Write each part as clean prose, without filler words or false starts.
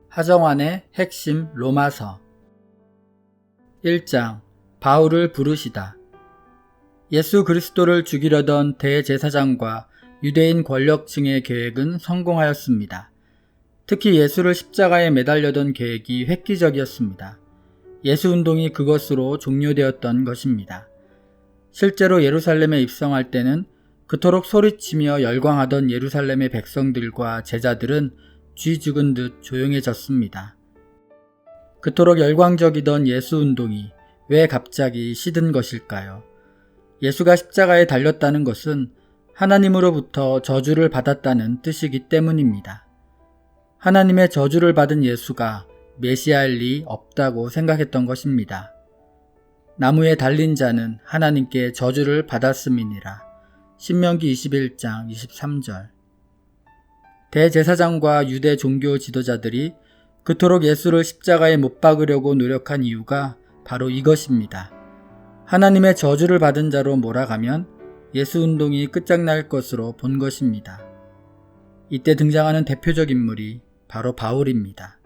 하정환의 핵심 로마서 1장 바울을 부르시다. 예수 그리스도를 죽이려던 대제사장과 유대인 권력층의 계획은 성공하였습니다. 특히 예수를 십자가에 매달려던 계획이 획기적이었습니다. 예수운동이 그것으로 종료되었던 것입니다. 실제로 예루살렘에 입성할 때는 그토록 소리치며 열광하던 예루살렘의 백성들과 제자들은 쥐 죽은 듯 조용해졌습니다. 그토록 열광적이던 예수운동이 왜 갑자기 시든 것일까요? 예수가 십자가에 달렸다는 것은 하나님으로부터 저주를 받았다는 뜻이기 때문입니다. 하나님의 저주를 받은 예수가 메시아일 리 없다고 생각했던 것입니다. 나무에 달린 자는 하나님께 저주를 받았음이니라. 신명기 21장 23절. 대제사장과 유대 종교 지도자들이 그토록 예수를 십자가에 못 박으려고 노력한 이유가 바로 이것입니다. 하나님의 저주를 받은 자로 몰아가면 예수운동이 끝장날 것으로 본 것입니다. 이때 등장하는 대표적 인물이 바로 바울입니다.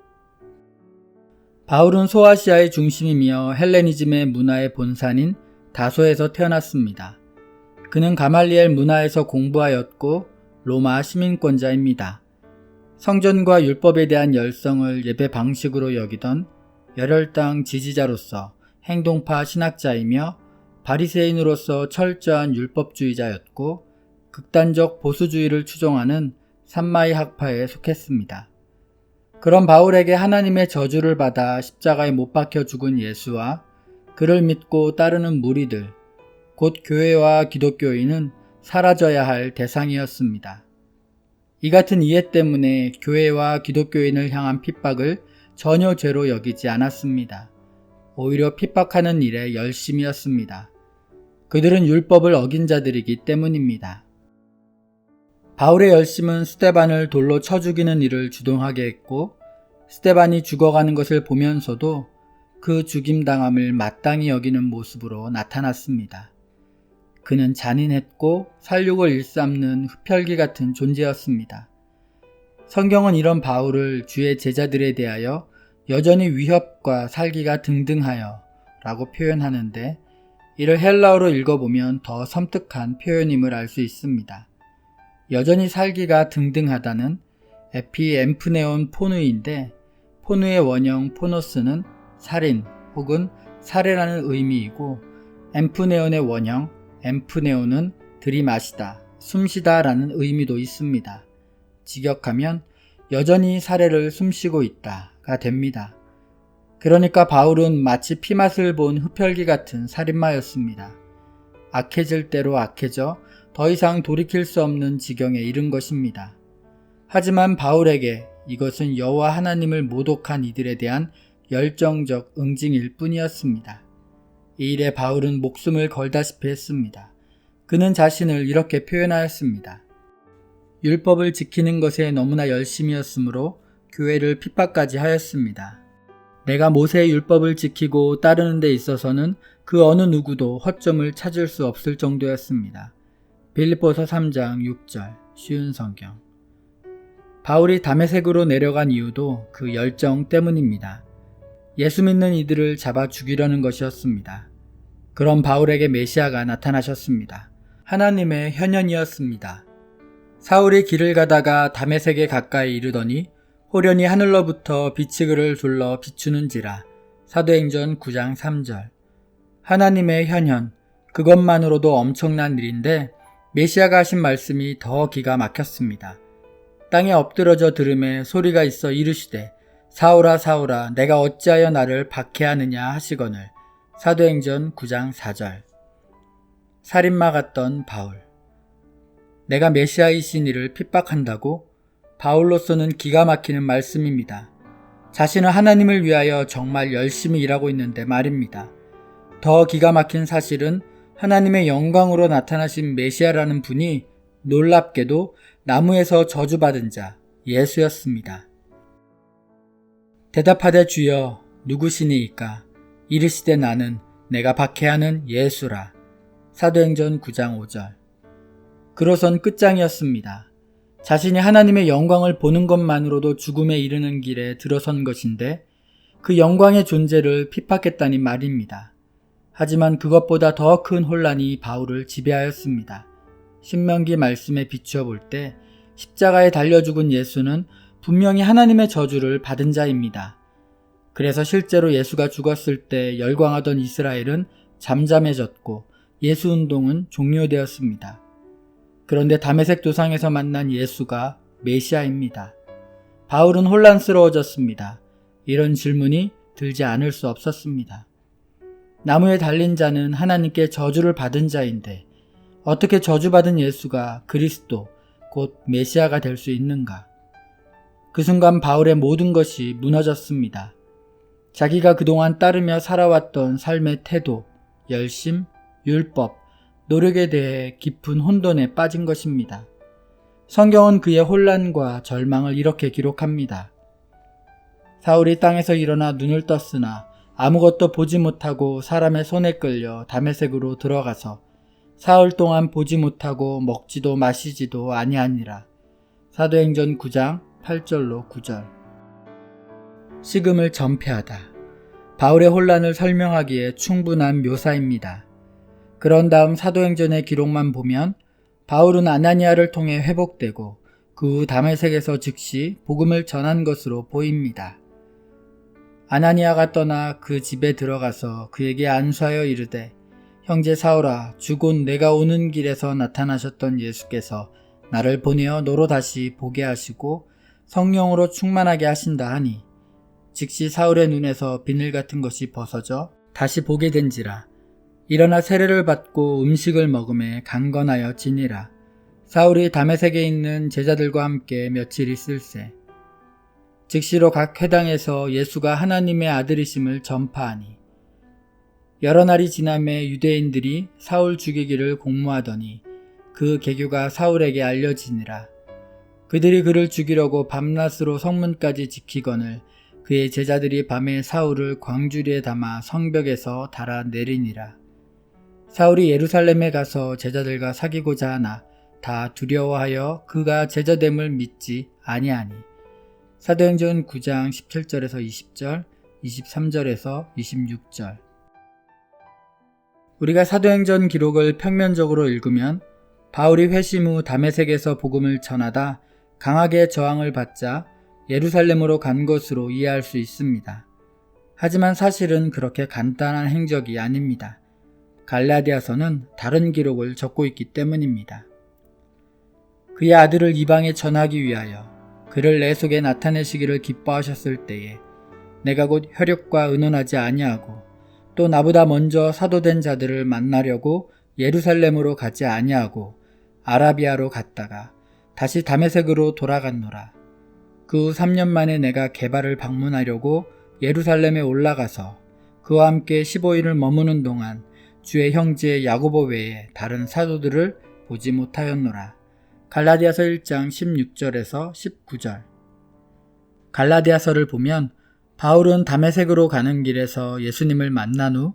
바울은 소아시아의 중심이며 헬레니즘의 문화의 본산인 다소에서 태어났습니다. 그는 가말리엘 문화에서 공부하였고 로마 시민권자입니다. 성전과 율법에 대한 열성을 예배 방식으로 여기던 열혈당 지지자로서 행동파 신학자이며 바리새인으로서 철저한 율법주의자였고 극단적 보수주의를 추종하는 산마이 학파에 속했습니다. 그런 바울에게 하나님의 저주를 받아 십자가에 못 박혀 죽은 예수와 그를 믿고 따르는 무리들, 곧 교회와 기독교인은 사라져야 할 대상이었습니다. 이 같은 이해 때문에 교회와 기독교인을 향한 핍박을 전혀 죄로 여기지 않았습니다. 오히려 핍박하는 일에 열심이었습니다. 그들은 율법을 어긴 자들이기 때문입니다. 바울의 열심은 스데반을 돌로 쳐 죽이는 일을 주동하게 했고 스데반이 죽어가는 것을 보면서도 그 죽임당함을 마땅히 여기는 모습으로 나타났습니다. 그는 잔인했고 살육을 일삼는 흡혈귀 같은 존재였습니다. 성경은 이런 바울을 주의 제자들에 대하여 여전히 위협과 살기가 등등하여 라고 표현하는데 이를 헬라어로 읽어보면 더 섬뜩한 표현임을 알 수 있습니다. 여전히 살기가 등등하다는 에피엠프네온 포누이인데 포누의 원형 포노스는 살인 혹은 살해라는 의미이고 엠프네온의 원형 엠프네온은 들이마시다, 숨쉬다 라는 의미도 있습니다. 직역하면 여전히 살해를 숨쉬고 있다가 됩니다. 그러니까 바울은 마치 피맛을 본 흡혈귀 같은 살인마였습니다. 악해질 대로 악해져 더 이상 돌이킬 수 없는 지경에 이른 것입니다. 하지만 바울에게 이것은 여호와 하나님을 모독한 이들에 대한 열정적 응징일 뿐이었습니다. 이 일에 바울은 목숨을 걸다시피 했습니다. 그는 자신을 이렇게 표현하였습니다. 율법을 지키는 것에 너무나 열심이었으므로 교회를 핍박까지 하였습니다. 내가 모세의 율법을 지키고 따르는 데 있어서는 그 어느 누구도 허점을 찾을 수 없을 정도였습니다. 빌립보서 3장 6절 쉬운 성경. 바울이 다메섹으로 내려간 이유도 그 열정 때문입니다. 예수 믿는 이들을 잡아 죽이려는 것이었습니다. 그런 바울에게 메시아가 나타나셨습니다. 하나님의 현현이었습니다. 사울이 길을 가다가 다메섹에 가까이 이르더니 호련히 하늘로부터 빛이 그를 둘러 비추는지라. 사도행전 9장 3절. 하나님의 현현, 그것만으로도 엄청난 일인데 메시아가 하신 말씀이 더 기가 막혔습니다. 땅에 엎드러져 들음에 소리가 있어 이르시되 사울아 사울아 내가 어찌하여 나를 박해하느냐 하시거늘. 사도행전 9장 4절. 살인마 같던 바울. 내가 메시아이신 이를 핍박한다고? 바울로서는 기가 막히는 말씀입니다. 자신은 하나님을 위하여 정말 열심히 일하고 있는데 말입니다. 더 기가 막힌 사실은 하나님의 영광으로 나타나신 메시아라는 분이 놀랍게도 나무에서 저주받은 자 예수였습니다. 대답하되 주여 누구시니이까? 이르시되 나는 내가 박해하는 예수라. 사도행전 9장 5절. 그로선 끝장이었습니다. 자신이 하나님의 영광을 보는 것만으로도 죽음에 이르는 길에 들어선 것인데 그 영광의 존재를 핍박했다니 말입니다. 하지만 그것보다 더 큰 혼란이 바울을 지배하였습니다. 신명기 말씀에 비추어 볼 때 십자가에 달려 죽은 예수는 분명히 하나님의 저주를 받은 자입니다. 그래서 실제로 예수가 죽었을 때 열광하던 이스라엘은 잠잠해졌고 예수 운동은 종료되었습니다. 그런데 다메섹 도상에서 만난 예수가 메시아입니다. 바울은 혼란스러워졌습니다. 이런 질문이 들지 않을 수 없었습니다. 나무에 달린 자는 하나님께 저주를 받은 자인데 어떻게 저주받은 예수가 그리스도, 곧 메시아가 될 수 있는가? 그 순간 바울의 모든 것이 무너졌습니다. 자기가 그동안 따르며 살아왔던 삶의 태도, 열심, 율법, 노력에 대해 깊은 혼돈에 빠진 것입니다. 성경은 그의 혼란과 절망을 이렇게 기록합니다. 사울이 땅에서 일어나 눈을 떴으나 아무것도 보지 못하고 사람의 손에 끌려 다메섹으로 들어가서 사흘 동안 보지 못하고 먹지도 마시지도 아니하니라. 사도행전 9장 8절로 9절. 식음을 전폐하다. 바울의 혼란을 설명하기에 충분한 묘사입니다. 그런 다음 사도행전의 기록만 보면 바울은 아나니아를 통해 회복되고 그 후 다메섹에서 즉시 복음을 전한 것으로 보입니다. 아나니아가 떠나 그 집에 들어가서 그에게 안수하여 이르되 형제 사울아 주곧 내가 오는 길에서 나타나셨던 예수께서 나를 보내어 너로 다시 보게 하시고 성령으로 충만하게 하신다 하니 즉시 사울의 눈에서 비늘 같은 것이 벗어져 다시 보게 된지라. 일어나 세례를 받고 음식을 먹음에 강건하여 지니라. 사울이 다메섹에 있는 제자들과 함께 며칠 있을새 즉시로 각 회당에서 예수가 하나님의 아들이심을 전파하니 여러 날이 지남에 유대인들이 사울 죽이기를 공모하더니 그 계교가 사울에게 알려지니라. 그들이 그를 죽이려고 밤낮으로 성문까지 지키거늘 그의 제자들이 밤에 사울을 광주리에 담아 성벽에서 달아 내리니라. 사울이 예루살렘에 가서 제자들과 사귀고자 하나 다 두려워하여 그가 제자됨을 믿지 아니하니. 사도행전 9장 17절에서 20절, 23절에서 26절. 우리가 사도행전 기록을 평면적으로 읽으면 바울이 회심 후 다메섹에서 복음을 전하다 강하게 저항을 받자 예루살렘으로 간 것으로 이해할 수 있습니다. 하지만 사실은 그렇게 간단한 행적이 아닙니다. 갈라디아서는 다른 기록을 적고 있기 때문입니다. 그의 아들을 이방에 전하기 위하여 그를 내 속에 나타내시기를 기뻐하셨을 때에 내가 곧 혈육과 의논하지 아니하고 또 나보다 먼저 사도된 자들을 만나려고 예루살렘으로 가지 아니하고 아라비아로 갔다가 다시 다메섹으로 돌아갔노라. 그 후 3년 만에 내가 게바를 방문하려고 예루살렘에 올라가서 그와 함께 15일을 머무는 동안 주의 형제 야고보 외에 다른 사도들을 보지 못하였노라. 갈라디아서 1장 16절에서 19절. 갈라디아서를 보면 바울은 다메섹으로 가는 길에서 예수님을 만난 후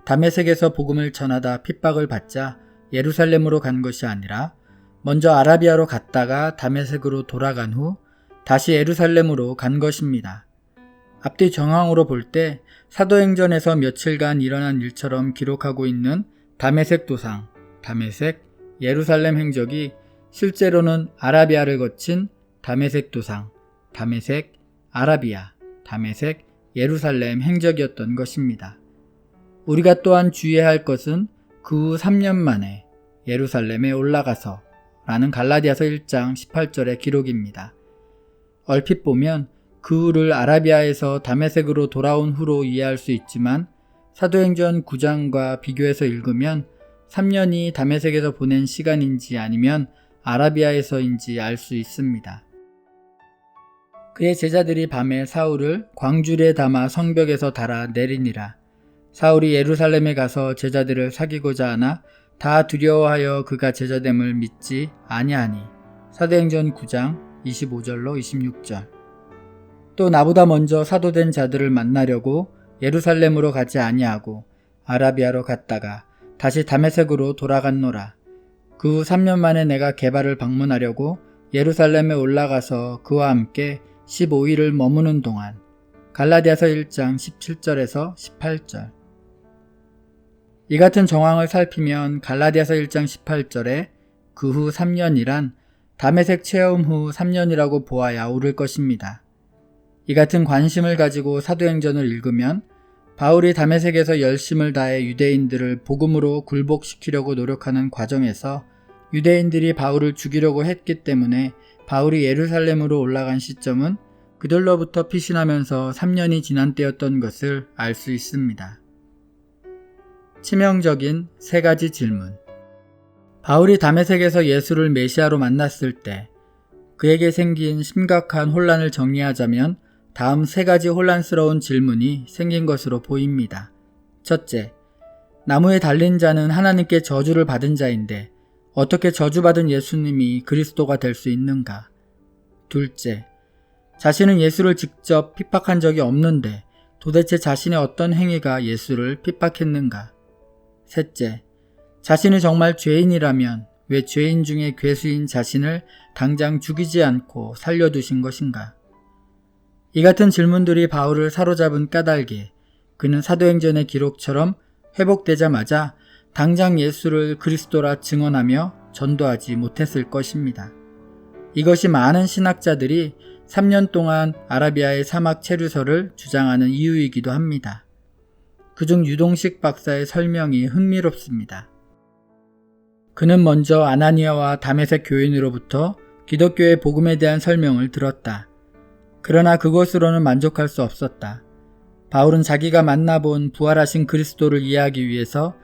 다메섹에서 복음을 전하다 핍박을 받자 예루살렘으로 간 것이 아니라 먼저 아라비아로 갔다가 다메섹으로 돌아간 후 다시 예루살렘으로 간 것입니다. 앞뒤 정황으로 볼 때 사도행전에서 며칠간 일어난 일처럼 기록하고 있는 다메섹 도상, 다메섹, 예루살렘 행적이 실제로는 아라비아를 거친 다메섹 도상, 다메섹, 아라비아, 다메섹, 예루살렘 행적이었던 것입니다. 우리가 또한 주의해야 할 것은 그 후 3년 만에 예루살렘에 올라가서 라는 갈라디아서 1장 18절의 기록입니다. 얼핏 보면 그 후를 아라비아에서 다메섹으로 돌아온 후로 이해할 수 있지만 사도행전 9장과 비교해서 읽으면 3년이 다메섹에서 보낸 시간인지 아니면 아라비아에서인지 알 수 있습니다. 그의 제자들이 밤에 사울을 광주리에 담아 성벽에서 달아 내리니라. 사울이 예루살렘에 가서 제자들을 사귀고자 하나 다 두려워하여 그가 제자됨을 믿지 아니하니. 사도행전 9장 25절로 26절. 또 나보다 먼저 사도된 자들을 만나려고 예루살렘으로 가지 아니하고 아라비아로 갔다가 다시 다메섹으로 돌아갔노라. 그 후 3년 만에 내가 게바를 방문하려고 예루살렘에 올라가서 그와 함께 15일을 머무는 동안. 갈라디아서 1장 17절에서 18절. 이 같은 정황을 살피면 갈라디아서 1장 18절에 그 후 3년이란 다메섹 체험 후 3년이라고 보아야 옳을 것입니다. 이 같은 관심을 가지고 사도행전을 읽으면 바울이 다메섹에서 열심을 다해 유대인들을 복음으로 굴복시키려고 노력하는 과정에서 유대인들이 바울을 죽이려고 했기 때문에 바울이 예루살렘으로 올라간 시점은 그들로부터 피신하면서 3년이 지난 때였던 것을 알 수 있습니다. 치명적인 3가지 질문. 바울이 다메섹에서 예수를 메시아로 만났을 때 그에게 생긴 심각한 혼란을 정리하자면 다음 3가지 혼란스러운 질문이 생긴 것으로 보입니다. 첫째, 나무에 달린 자는 하나님께 저주를 받은 자인데 어떻게 저주받은 예수님이 그리스도가 될 수 있는가? 둘째, 자신은 예수를 직접 핍박한 적이 없는데 도대체 자신의 어떤 행위가 예수를 핍박했는가? 셋째, 자신이 정말 죄인이라면 왜 죄인 중에 괴수인 자신을 당장 죽이지 않고 살려두신 것인가? 이 같은 질문들이 바울을 사로잡은 까닭에 그는 사도행전의 기록처럼 회복되자마자 당장 예수를 그리스도라 증언하며 전도하지 못했을 것입니다. 이것이 많은 신학자들이 3년 동안 아라비아의 사막 체류설을 주장하는 이유이기도 합니다. 그중 유동식 박사의 설명이 흥미롭습니다. 그는 먼저 아나니아와 다메섹 교인으로부터 기독교의 복음에 대한 설명을 들었다. 그러나 그것으로는 만족할 수 없었다. 바울은 자기가 만나본 부활하신 그리스도를 이해하기 위해서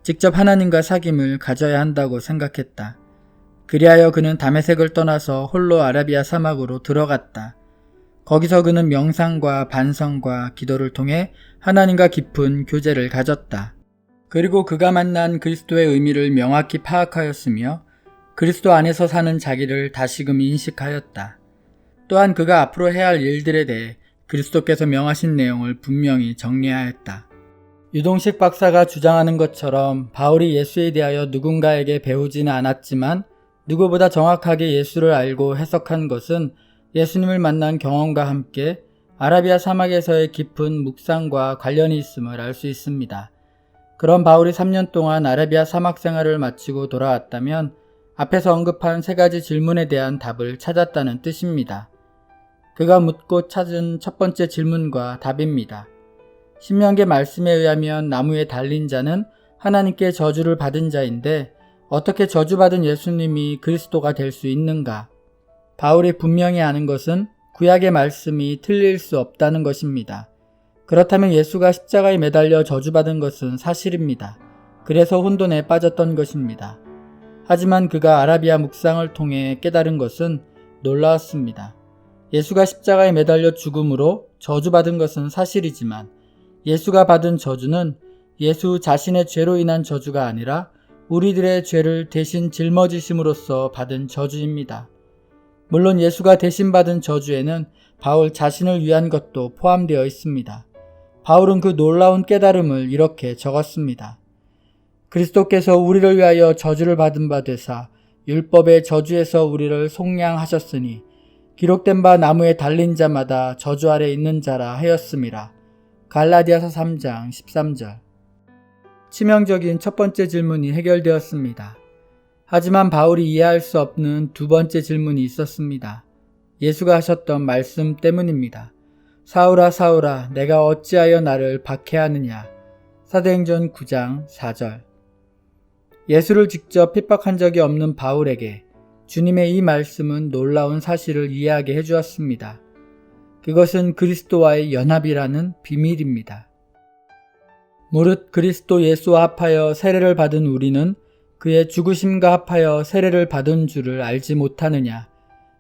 직접 하나님과 사귐을 가져야 한다고 생각했다. 그리하여 그는 다메섹을 떠나서 홀로 아라비아 사막으로 들어갔다. 거기서 그는 명상과 반성과 기도를 통해 하나님과 깊은 교제를 가졌다. 그리고 그가 만난 그리스도의 의미를 명확히 파악하였으며 그리스도 안에서 사는 자기를 다시금 인식하였다. 또한 그가 앞으로 해야 할 일들에 대해 그리스도께서 명하신 내용을 분명히 정리하였다. 유동식 박사가 주장하는 것처럼 바울이 예수에 대하여 누군가에게 배우지는 않았지만 누구보다 정확하게 예수를 알고 해석한 것은 예수님을 만난 경험과 함께 아라비아 사막에서의 깊은 묵상과 관련이 있음을 알 수 있습니다. 그런 바울이 3년 동안 아라비아 사막 생활을 마치고 돌아왔다면 앞에서 언급한 3가지 질문에 대한 답을 찾았다는 뜻입니다. 그가 묻고 찾은 첫 번째 질문과 답입니다. 신명기 말씀에 의하면 나무에 달린 자는 하나님께 저주를 받은 자인데 어떻게 저주받은 예수님이 그리스도가 될 수 있는가? 바울이 분명히 아는 것은 구약의 말씀이 틀릴 수 없다는 것입니다. 그렇다면 예수가 십자가에 매달려 저주받은 것은 사실입니다. 그래서 혼돈에 빠졌던 것입니다. 하지만 그가 아라비아 묵상을 통해 깨달은 것은 놀라웠습니다. 예수가 십자가에 매달려 죽음으로 저주받은 것은 사실이지만 예수가 받은 저주는 예수 자신의 죄로 인한 저주가 아니라 우리들의 죄를 대신 짊어지심으로써 받은 저주입니다. 물론 예수가 대신 받은 저주에는 바울 자신을 위한 것도 포함되어 있습니다. 바울은 그 놀라운 깨달음을 이렇게 적었습니다. 그리스도께서 우리를 위하여 저주를 받은 바 되사 율법의 저주에서 우리를 속량하셨으니 기록된 바 나무에 달린 자마다 저주 아래 있는 자라 하였음이라. 갈라디아서 3장 13절. 치명적인 첫 번째 질문이 해결되었습니다. 하지만 바울이 이해할 수 없는 두 번째 질문이 있었습니다. 예수가 하셨던 말씀 때문입니다. 사울아 사울아 내가 어찌하여 나를 박해하느냐. 사도행전 9장 4절. 예수를 직접 핍박한 적이 없는 바울에게 주님의 이 말씀은 놀라운 사실을 이해하게 해주었습니다. 그것은 그리스도와의 연합이라는 비밀입니다. 무릇 그리스도 예수와 합하여 세례를 받은 우리는 그의 죽으심과 합하여 세례를 받은 줄을 알지 못하느냐.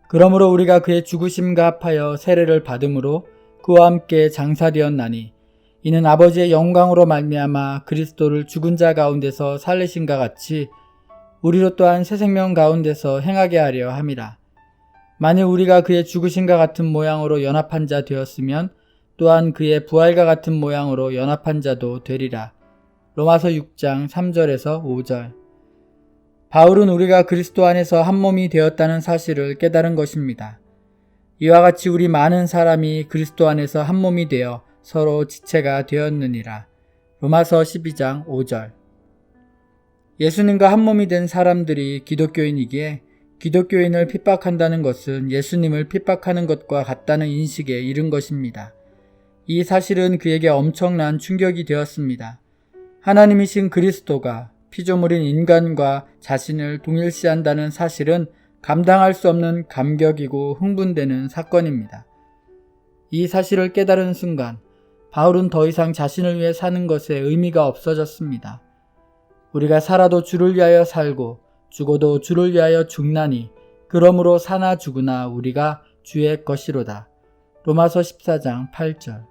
그러므로 우리가 그의 죽으심과 합하여 세례를 받음으로 그와 함께 장사되었나니 이는 아버지의 영광으로 말미암아 그리스도를 죽은 자 가운데서 살리신과 같이 우리로 또한 새 생명 가운데서 행하게 하려 함이라. 만일 우리가 그의 죽으심과 같은 모양으로 연합한 자 되었으면 또한 그의 부활과 같은 모양으로 연합한 자도 되리라. 로마서 6장 3절에서 5절. 바울은 우리가 그리스도 안에서 한 몸이 되었다는 사실을 깨달은 것입니다. 이와 같이 우리 많은 사람이 그리스도 안에서 한 몸이 되어 서로 지체가 되었느니라. 로마서 12장 5절. 예수님과 한 몸이 된 사람들이 기독교인이기에 기독교인을 핍박한다는 것은 예수님을 핍박하는 것과 같다는 인식에 이른 것입니다. 이 사실은 그에게 엄청난 충격이 되었습니다. 하나님이신 그리스도가 피조물인 인간과 자신을 동일시한다는 사실은 감당할 수 없는 감격이고 흥분되는 사건입니다. 이 사실을 깨달은 순간 바울은 더 이상 자신을 위해 사는 것에 의미가 없어졌습니다. 우리가 살아도 주를 위하여 살고 죽어도 주를 위하여 죽나니 그러므로 사나 죽으나 우리가 주의 것이로다. 로마서 14장 8절.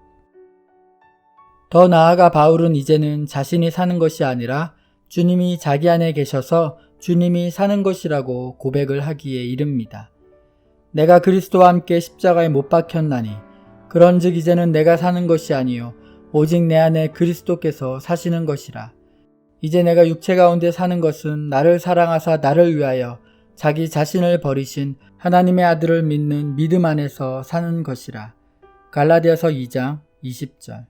더 나아가 바울은 이제는 자신이 사는 것이 아니라 주님이 자기 안에 계셔서 주님이 사는 것이라고 고백을 하기에 이릅니다. 내가 그리스도와 함께 십자가에 못 박혔나니 그런즉 이제는 내가 사는 것이 아니요 오직 내 안에 그리스도께서 사시는 것이라. 이제 내가 육체 가운데 사는 것은 나를 사랑하사 나를 위하여 자기 자신을 버리신 하나님의 아들을 믿는 믿음 안에서 사는 것이라. 갈라디아서 2장 20절.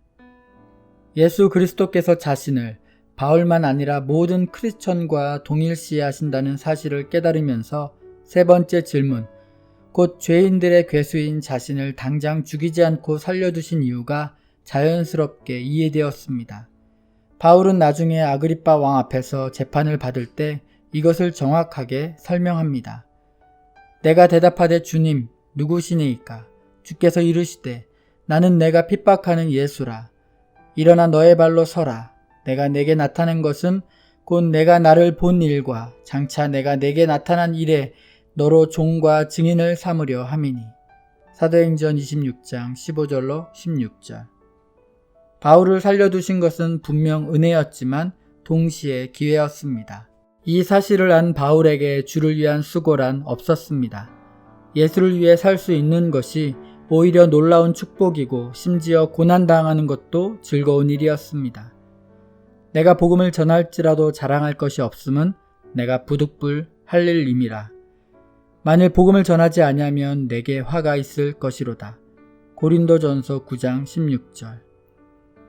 예수 그리스도께서 자신을 바울만 아니라 모든 크리스천과 동일시하신다는 사실을 깨달으면서 세 번째 질문, 곧 죄인들의 괴수인 자신을 당장 죽이지 않고 살려두신 이유가 자연스럽게 이해되었습니다. 바울은 나중에 아그리빠 왕 앞에서 재판을 받을 때 이것을 정확하게 설명합니다. 내가 대답하되 주님 누구시니이까? 주께서 이르시되 나는 내가 핍박하는 예수라. 일어나 너의 발로 서라. 내가 내게 나타낸 것은 곧 내가 나를 본 일과 장차 내가 내게 나타난 일에 너로 종과 증인을 삼으려 함이니. 사도행전 26장 15절로 16절. 바울을 살려두신 것은 분명 은혜였지만 동시에 기회였습니다. 이 사실을 안 바울에게 주를 위한 수고란 없었습니다. 예수를 위해 살 수 있는 것이 오히려 놀라운 축복이고 심지어 고난당하는 것도 즐거운 일이었습니다. 내가 복음을 전할지라도 자랑할 것이 없음은 내가 부득불 할 일임이라. 만일 복음을 전하지 아니하면 내게 화가 있을 것이로다. 고린도전서 9장 16절.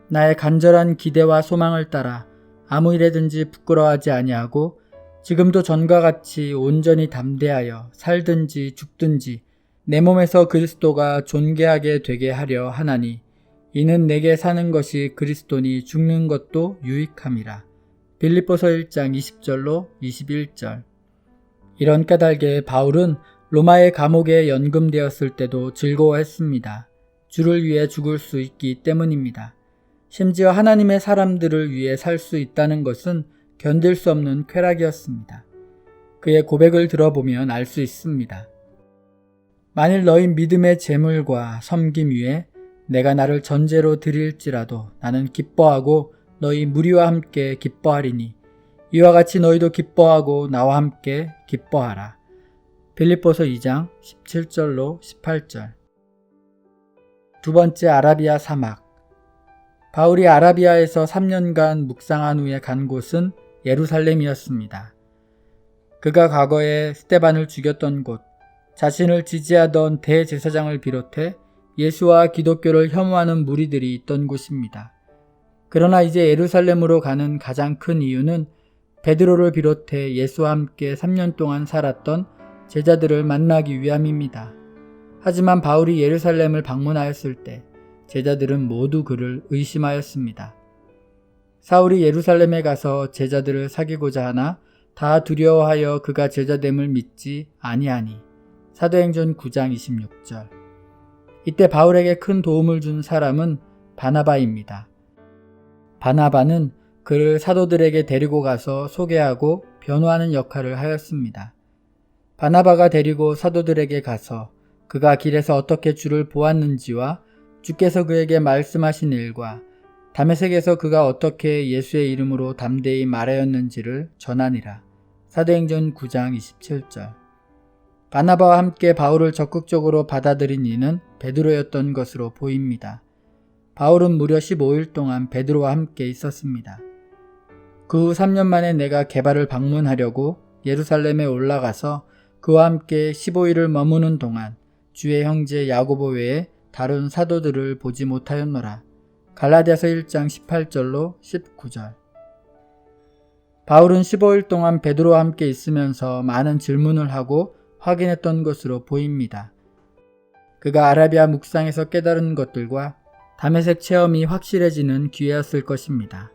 나의 간절한 기대와 소망을 따라 아무 일에든지 부끄러워하지 아니하고 지금도 전과 같이 온전히 담대하여 살든지 죽든지 내 몸에서 그리스도가 존귀하게 되게 하려 하나니 이는 내게 사는 것이 그리스도니 죽는 것도 유익함이라. 빌립보서 1장 20절로 21절. 이런 까닭에 바울은 로마의 감옥에 연금되었을 때도 즐거워했습니다. 주를 위해 죽을 수 있기 때문입니다. 심지어 하나님의 사람들을 위해 살 수 있다는 것은 견딜 수 없는 쾌락이었습니다. 그의 고백을 들어보면 알 수 있습니다. 만일 너희 믿음의 재물과 섬김 위에 내가 나를 전제로 드릴지라도 나는 기뻐하고 너희 무리와 함께 기뻐하리니 이와 같이 너희도 기뻐하고 나와 함께 기뻐하라. 빌립보서 2장 17절로 18절. 두 번째, 아라비아 사막. 바울이 아라비아에서 3년간 묵상한 후에 간 곳은 예루살렘이었습니다. 그가 과거에 스데반을 죽였던 곳, 자신을 지지하던 대제사장을 비롯해 예수와 기독교를 혐오하는 무리들이 있던 곳입니다. 그러나 이제 예루살렘으로 가는 가장 큰 이유는 베드로를 비롯해 예수와 함께 3년 동안 살았던 제자들을 만나기 위함입니다. 하지만 바울이 예루살렘을 방문하였을 때 제자들은 모두 그를 의심하였습니다. 사울이 예루살렘에 가서 제자들을 사귀고자 하나 다 두려워하여 그가 제자됨을 믿지 아니하니. 사도행전 9장 26절. 이때 바울에게 큰 도움을 준 사람은 바나바입니다. 바나바는 그를 사도들에게 데리고 가서 소개하고 변호하는 역할을 하였습니다. 바나바가 데리고 사도들에게 가서 그가 길에서 어떻게 주를 보았는지와 주께서 그에게 말씀하신 일과 다메섹에서 그가 어떻게 예수의 이름으로 담대히 말하였는지를 전하니라. 사도행전 9장 27절. 바나바와 함께 바울을 적극적으로 받아들인 이는 베드로였던 것으로 보입니다. 바울은 무려 15일 동안 베드로와 함께 있었습니다. 그 후 3년 만에 내가 게바를 방문하려고 예루살렘에 올라가서 그와 함께 15일을 머무는 동안 주의 형제 야고보 외에 다른 사도들을 보지 못하였노라. 갈라디아서 1장 18절로 19절. 바울은 15일 동안 베드로와 함께 있으면서 많은 질문을 하고 확인했던 것으로 보입니다. 그가 아라비아 묵상에서 깨달은 것들과 다메섹 체험이 확실해지는 기회였을 것입니다.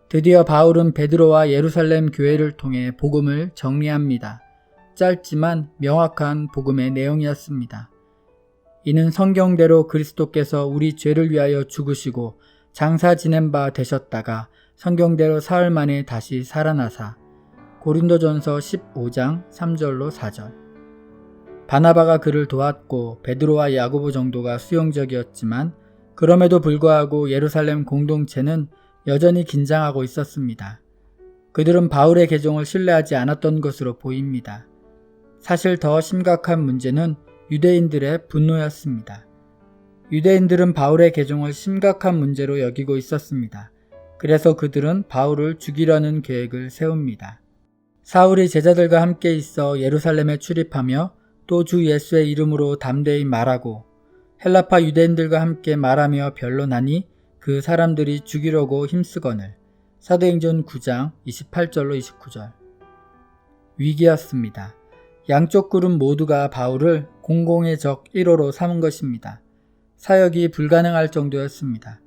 드디어 바울은 베드로와 예루살렘 교회를 통해 복음을 정리합니다. 짧지만 명확한 복음의 내용이었습니다. 이는 성경대로 그리스도께서 우리 죄를 위하여 죽으시고 장사 지낸 바 되셨다가 성경대로 사흘 만에 다시 살아나사. 고린도전서 15장 3절로 4절. 바나바가 그를 도왔고 베드로와 야고보 정도가 수용적이었지만 그럼에도 불구하고 예루살렘 공동체는 여전히 긴장하고 있었습니다. 그들은 바울의 개종을 신뢰하지 않았던 것으로 보입니다. 사실 더 심각한 문제는 유대인들의 분노였습니다. 유대인들은 바울의 개종을 심각한 문제로 여기고 있었습니다. 그래서 그들은 바울을 죽이려는 계획을 세웁니다. 사울이 제자들과 함께 있어 예루살렘에 출입하며 또 주 예수의 이름으로 담대히 말하고 헬라파 유대인들과 함께 말하며 변론하니 그 사람들이 죽이려고 힘쓰거늘. 사도행전 9장 28절로 29절. 위기였습니다. 양쪽 그룹 모두가 바울을 공공의 적 1호로 삼은 것입니다. 사역이 불가능할 정도였습니다.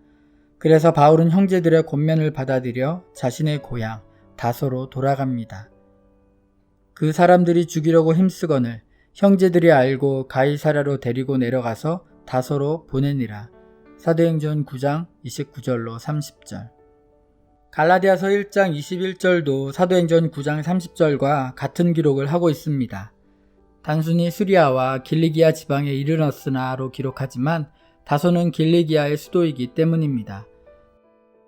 그래서 바울은 형제들의 권면을 받아들여 자신의 고향 다소로 돌아갑니다. 그 사람들이 죽이려고 힘쓰거늘 형제들이 알고 가이사랴로 데리고 내려가서 다소로 보내니라. 사도행전 9장 29절로 30절. 갈라디아서 1장 21절도 사도행전 9장 30절과 같은 기록을 하고 있습니다. 단순히 수리아와 길리기아 지방에 이르렀으나로 기록하지만 다소는 길리기아의 수도이기 때문입니다.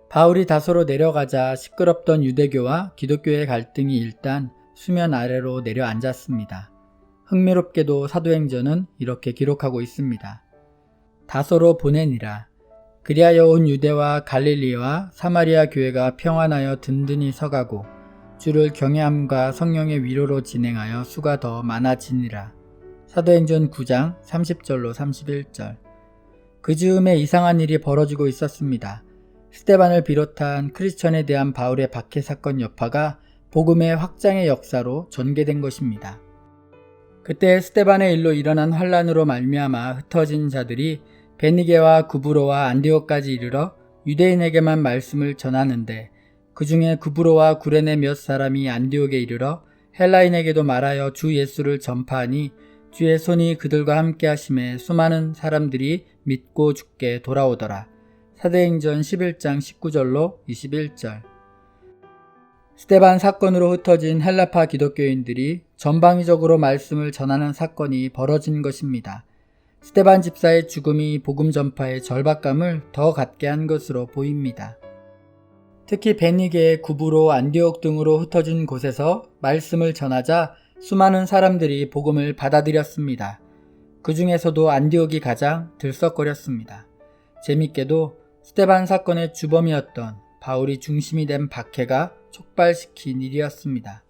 바울이 다소로 내려가자 시끄럽던 유대교와 기독교의 갈등이 일단 수면 아래로 내려앉았습니다. 흥미롭게도 사도행전은 이렇게 기록하고 있습니다. 다소로 보내니라. 그리하여 온 유대와 갈릴리와 사마리아 교회가 평안하여 든든히 서가고 주를 경외함과 성령의 위로로 진행하여 수가 더 많아지니라. 사도행전 9장 30절로 31절. 그 즈음에 이상한 일이 벌어지고 있었습니다. 스데반을 비롯한 크리스천에 대한 바울의 박해 사건 여파가 복음의 확장의 역사로 전개된 것입니다. 그때 스데반의 일로 일어난 환란으로 말미암아 흩어진 자들이 베니게와 구브로와 안디옥까지 이르러 유대인에게만 말씀을 전하는데 그 중에 구브로와 구레네 몇 사람이 안디옥에 이르러 헬라인에게도 말하여 주 예수를 전파하니 주의 손이 그들과 함께 하심에 수많은 사람들이 믿고 주께 돌아오더라. 사도행전 11장 19절로 21절. 스데반 사건으로 흩어진 헬라파 기독교인들이 전방위적으로 말씀을 전하는 사건이 벌어진 것입니다. 스데반 집사의 죽음이 복음 전파의 절박감을 더 갖게 한 것으로 보입니다. 특히 베니게, 구브로, 안디옥 등으로 흩어진 곳에서 말씀을 전하자 수많은 사람들이 복음을 받아들였습니다. 그 중에서도 안디옥이 가장 들썩거렸습니다. 재밌게도 스데반 사건의 주범이었던 바울이 중심이 된 박해가 촉발시킨 일이었습니다.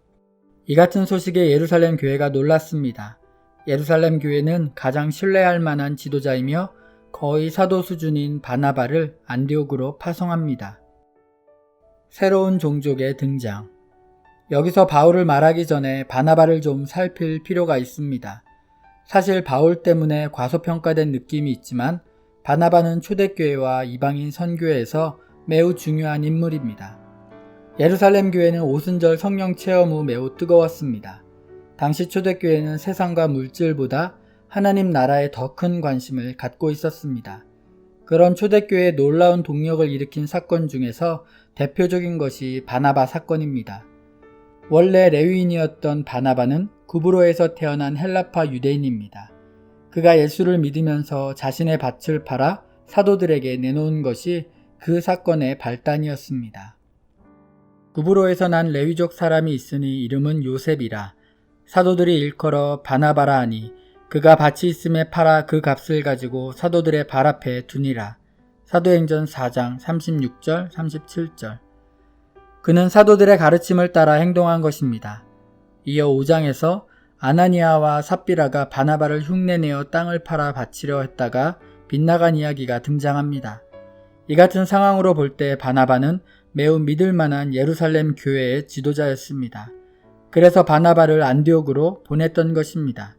이 같은 소식에 예루살렘 교회가 놀랐습니다. 예루살렘 교회는 가장 신뢰할 만한 지도자이며 거의 사도 수준인 바나바를 안디옥으로 파송합니다. 새로운 종족의 등장. 여기서 바울을 말하기 전에 바나바를 좀 살필 필요가 있습니다. 사실 바울 때문에 과소평가된 느낌이 있지만 바나바는 초대교회와 이방인 선교회에서 매우 중요한 인물입니다. 예루살렘 교회는 오순절 성령 체험 후 매우 뜨거웠습니다. 당시 초대교회는 세상과 물질보다 하나님 나라에 더 큰 관심을 갖고 있었습니다. 그런 초대교회의 놀라운 동력을 일으킨 사건 중에서 대표적인 것이 바나바 사건입니다. 원래 레위인이었던 바나바는 구브로에서 태어난 헬라파 유대인입니다. 그가 예수를 믿으면서 자신의 밭을 팔아 사도들에게 내놓은 것이 그 사건의 발단이었습니다. 구브로에서 난 레위족 사람이 있으니 이름은 요셉이라. 사도들이 일컬어 바나바라 하니 그가 밭이 있음에 팔아 그 값을 가지고 사도들의 발 앞에 두니라. 사도행전 4장 36절 37절. 그는 사도들의 가르침을 따라 행동한 것입니다. 이어 5장에서 아나니아와 삽비라가 바나바를 흉내내어 땅을 팔아 바치려 했다가 빗나간 이야기가 등장합니다. 이 같은 상황으로 볼 때 바나바는 매우 믿을 만한 예루살렘 교회의 지도자였습니다. 그래서 바나바를 안디옥으로 보냈던 것입니다.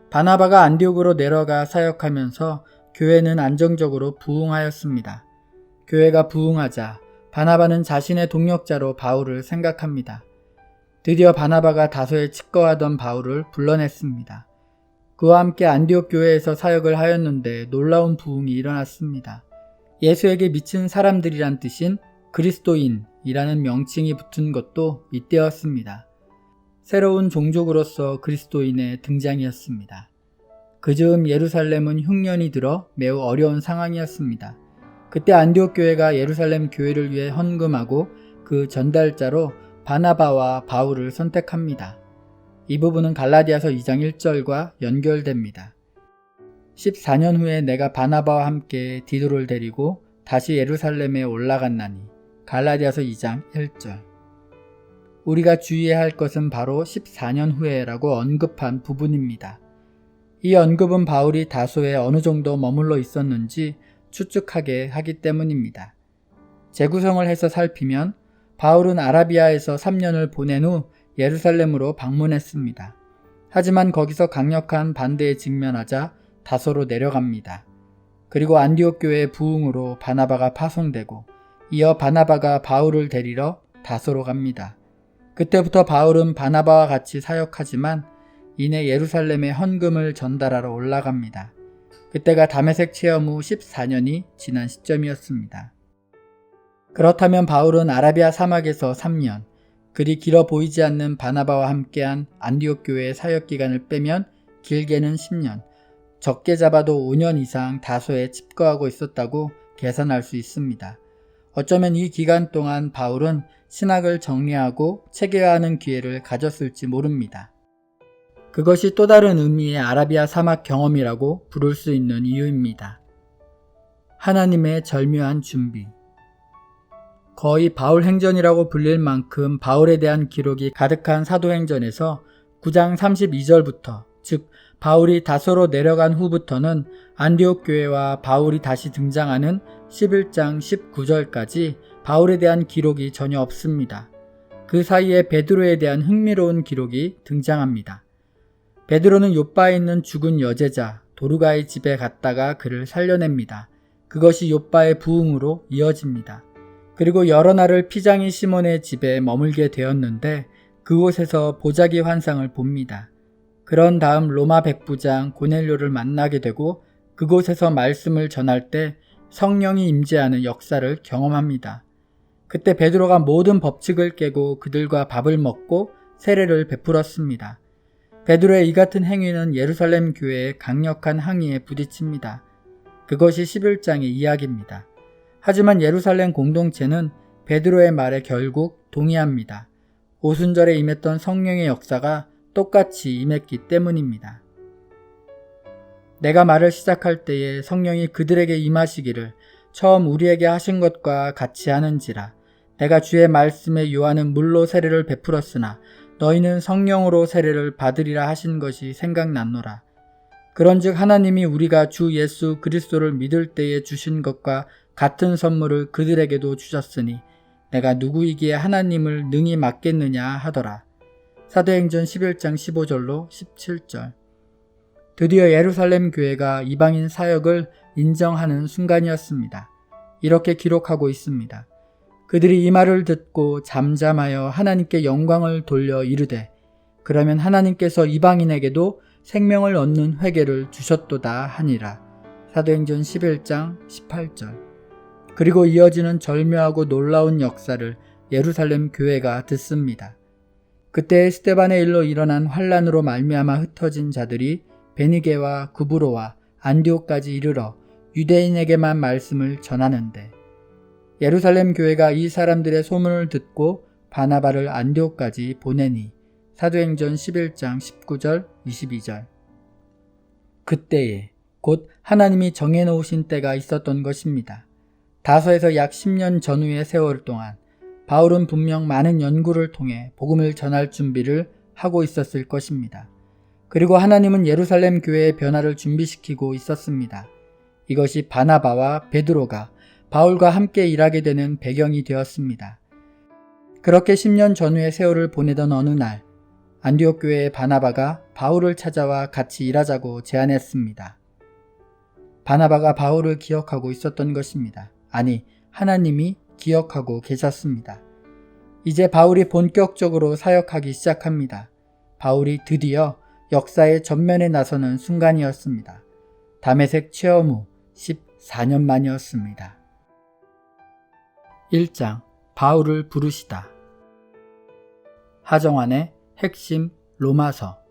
바나바가 안디옥으로 내려가 사역하면서 교회는 안정적으로 부흥하였습니다. 교회가 부흥하자 바나바는 자신의 동역자로 바울을 생각합니다. 드디어 바나바가 다소에 칙거하던 바울을 불러냈습니다. 그와 함께 안디옥 교회에서 사역을 하였는데 놀라운 부흥이 일어났습니다. 예수에게 미친 사람들이란 뜻인 그리스도인이라는 명칭이 붙은 것도 이때였습니다. 새로운 종족으로서 그리스도인의 등장이었습니다. 그 즈음 예루살렘은 흉년이 들어 매우 어려운 상황이었습니다. 그때 안디옥 교회가 예루살렘 교회를 위해 헌금하고 그 전달자로 바나바와 바울을 선택합니다. 이 부분은 갈라디아서 2장 1절과 연결됩니다. 14년 후에 내가 바나바와 함께 디도를 데리고 다시 예루살렘에 올라갔나니. 갈라디아서 2장 1절. 우리가 주의해야 할 것은 바로 14년 후에라고 언급한 부분입니다. 이 언급은 바울이 다소에 어느 정도 머물러 있었는지 추측하게 하기 때문입니다. 재구성을 해서 살피면 바울은 아라비아에서 3년을 보낸 후 예루살렘으로 방문했습니다. 하지만 거기서 강력한 반대에 직면하자 다소로 내려갑니다. 그리고 안디옥 교회의 부흥으로 바나바가 파송되고 이어 바나바가 바울을 데리러 다소로 갑니다. 그때부터 바울은 바나바와 같이 사역하지만 이내 예루살렘에 헌금을 전달하러 올라갑니다. 그때가 다메섹 체험 후 14년이 지난 시점이었습니다. 그렇다면 바울은 아라비아 사막에서 3년, 그리 길어 보이지 않는 바나바와 함께한 안디옥 교회의 사역 기간을 빼면 길게는 10년, 적게 잡아도 5년 이상 다소에 칩거하고 있었다고 계산할 수 있습니다. 어쩌면 이 기간 동안 바울은 신학을 정리하고 체계화하는 기회를 가졌을지 모릅니다. 그것이 또 다른 의미의 아라비아 사막 경험이라고 부를 수 있는 이유입니다. 하나님의 절묘한 준비. 거의 바울 행전이라고 불릴 만큼 바울에 대한 기록이 가득한 사도행전에서 9장 32절부터, 즉 바울이 다소로 내려간 후부터는 안디옥 교회와 바울이 다시 등장하는 11장 19절까지 바울에 대한 기록이 전혀 없습니다. 그 사이에 베드로에 대한 흥미로운 기록이 등장합니다. 베드로는 욥바에 있는 죽은 여제자 도르가의 집에 갔다가 그를 살려냅니다. 그것이 욥바의 부흥으로 이어집니다. 그리고 여러 날을 피장이 시몬의 집에 머물게 되었는데 그곳에서 보자기 환상을 봅니다. 그런 다음 로마 백부장 고넬료를 만나게 되고 그곳에서 말씀을 전할 때 성령이 임재하는 역사를 경험합니다. 그때 베드로가 모든 법칙을 깨고 그들과 밥을 먹고 세례를 베풀었습니다. 베드로의 이 같은 행위는 예루살렘 교회의 강력한 항의에 부딪힙니다. 그것이 11장의 이야기입니다. 하지만 예루살렘 공동체는 베드로의 말에 결국 동의합니다. 오순절에 임했던 성령의 역사가 똑같이 임했기 때문입니다. 내가 말을 시작할 때에 성령이 그들에게 임하시기를 처음 우리에게 하신 것과 같이 하는지라. 내가 주의 말씀에 요한은 물로 세례를 베풀었으나 너희는 성령으로 세례를 받으리라 하신 것이 생각났노라. 그런즉 하나님이 우리가 주 예수 그리스도를 믿을 때에 주신 것과 같은 선물을 그들에게도 주셨으니 내가 누구이기에 하나님을 능히 맡겠느냐 하더라. 사도행전 11장 15절로 17절. 드디어 예루살렘 교회가 이방인 사역을 인정하는 순간이었습니다. 이렇게 기록하고 있습니다. 그들이 이 말을 듣고 잠잠하여 하나님께 영광을 돌려 이르되 그러면 하나님께서 이방인에게도 생명을 얻는 회개를 주셨도다 하니라. 사도행전 11장 18절. 그리고 이어지는 절묘하고 놀라운 역사를 예루살렘 교회가 듣습니다. 그때 스데반의 일로 일어난 환란으로 말미암아 흩어진 자들이 베니게와 구브로와 안디옥까지 이르러 유대인에게만 말씀을 전하는데 예루살렘 교회가 이 사람들의 소문을 듣고 바나바를 안디옥까지 보내니. 사도행전 11장 19절 22절. 그때에 곧 하나님이 정해놓으신 때가 있었던 것입니다. 다소에서 약 10년 전후의 세월 동안 바울은 분명 많은 연구를 통해 복음을 전할 준비를 하고 있었을 것입니다. 그리고 하나님은 예루살렘 교회의 변화를 준비시키고 있었습니다. 이것이 바나바와 베드로가 바울과 함께 일하게 되는 배경이 되었습니다. 그렇게 10년 전후의 세월을 보내던 어느 날 안디옥 교회의 바나바가 바울을 찾아와 같이 일하자고 제안했습니다. 바나바가 바울을 기억하고 있었던 것입니다. 아니, 하나님이 기억하고 계셨습니다. 이제 바울이 본격적으로 사역하기 시작합니다. 바울이 드디어 역사의 전면에 나서는 순간이었습니다. 다메섹 체험 후 14년 만이었습니다. 1장 바울을 부르시다. 하정환의 핵심 로마서